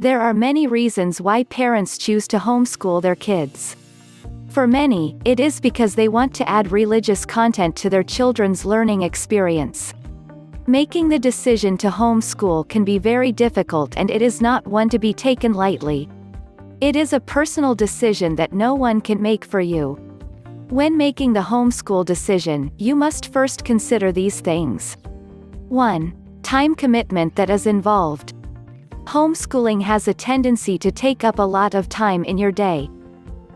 There are many reasons why parents choose to homeschool their kids. For many, it is because they want to add religious content to their children's learning experience. Making the decision to homeschool can be very difficult, and it is not one to be taken lightly. It is a personal decision that no one can make for you. When making the homeschool decision, you must first consider these things. 1. Time commitment that is involved. Homeschooling has a tendency to take up a lot of time in your day.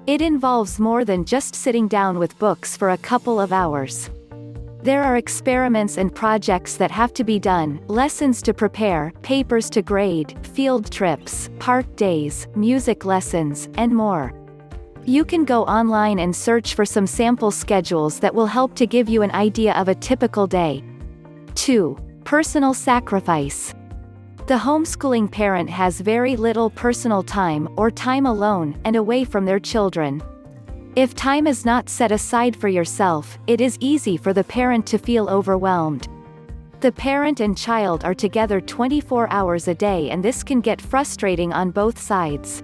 It involves more than just sitting down with books for a couple of hours. There are experiments and projects that have to be done, lessons to prepare, papers to grade, field trips, park days, music lessons, and more. You can go online and search for some sample schedules that will help to give you an idea of a typical day. 2. Personal sacrifice. The homeschooling parent has very little personal time, or time alone, and away from their children. If time is not set aside for yourself, it is easy for the parent to feel overwhelmed. The parent and child are together 24 hours a day, and this can get frustrating on both sides.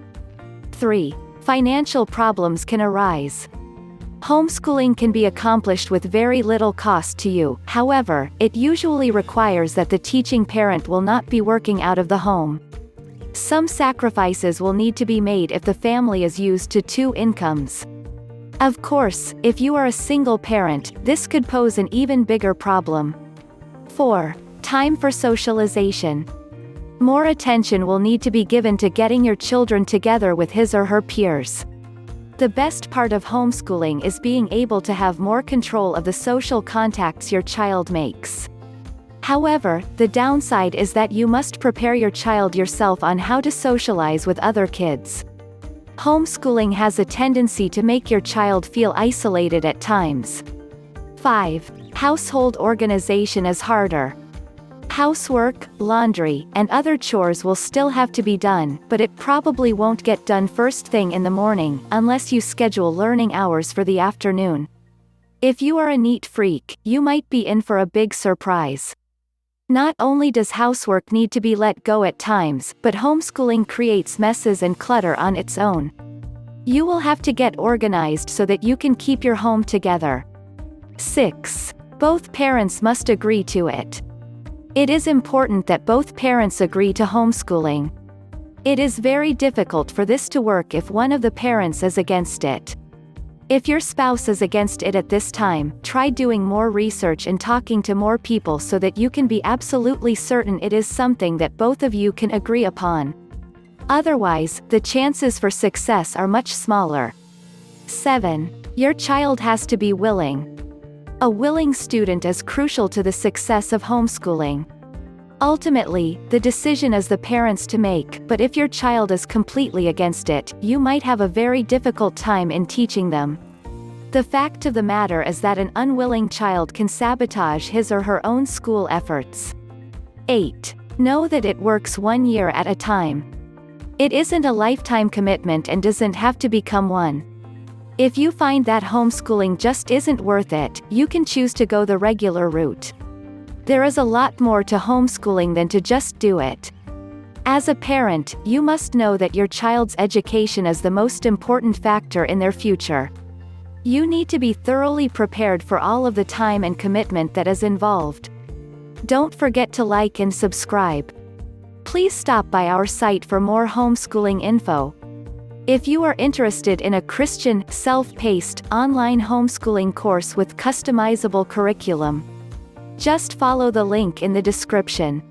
3. Financial problems can arise. Homeschooling can be accomplished with very little cost to you, however, it usually requires that the teaching parent will not be working out of the home. Some sacrifices will need to be made if the family is used to two incomes. Of course, if you are a single parent, this could pose an even bigger problem. 4. Time for socialization. More attention will need to be given to getting your children together with his or her peers. The best part of homeschooling is being able to have more control of the social contacts your child makes. However, the downside is that you must prepare your child yourself on how to socialize with other kids. Homeschooling has a tendency to make your child feel isolated at times. 5. Household organization is harder. Housework, laundry, and other chores will still have to be done, but it probably won't get done first thing in the morning, unless you schedule learning hours for the afternoon. If you are a neat freak, you might be in for a big surprise. Not only does housework need to be let go at times, but homeschooling creates messes and clutter on its own. You will have to get organized so that you can keep your home together. 6. Both parents must agree to it. It is important that both parents agree to homeschooling. It is very difficult for this to work if one of the parents is against it. If your spouse is against it at this time, try doing more research and talking to more people so that you can be absolutely certain it is something that both of you can agree upon. Otherwise, the chances for success are much smaller. 7. Your child has to be willing. A willing student is crucial to the success of homeschooling. Ultimately, the decision is the parents to make, but if your child is completely against it, you might have a very difficult time in teaching them. The fact of the matter is that an unwilling child can sabotage his or her own school efforts. 8. Know that it works 1 year at a time. It isn't a lifetime commitment and doesn't have to become one. If you find that homeschooling just isn't worth it, you can choose to go the regular route. There is a lot more to homeschooling than to just do it. As a parent, you must know that your child's education is the most important factor in their future. You need to be thoroughly prepared for all of the time and commitment that is involved. Don't forget to like and subscribe. Please stop by our site for more homeschooling info. If you are interested in a Christian, self-paced, online homeschooling course with customizable curriculum, just follow the link in the description.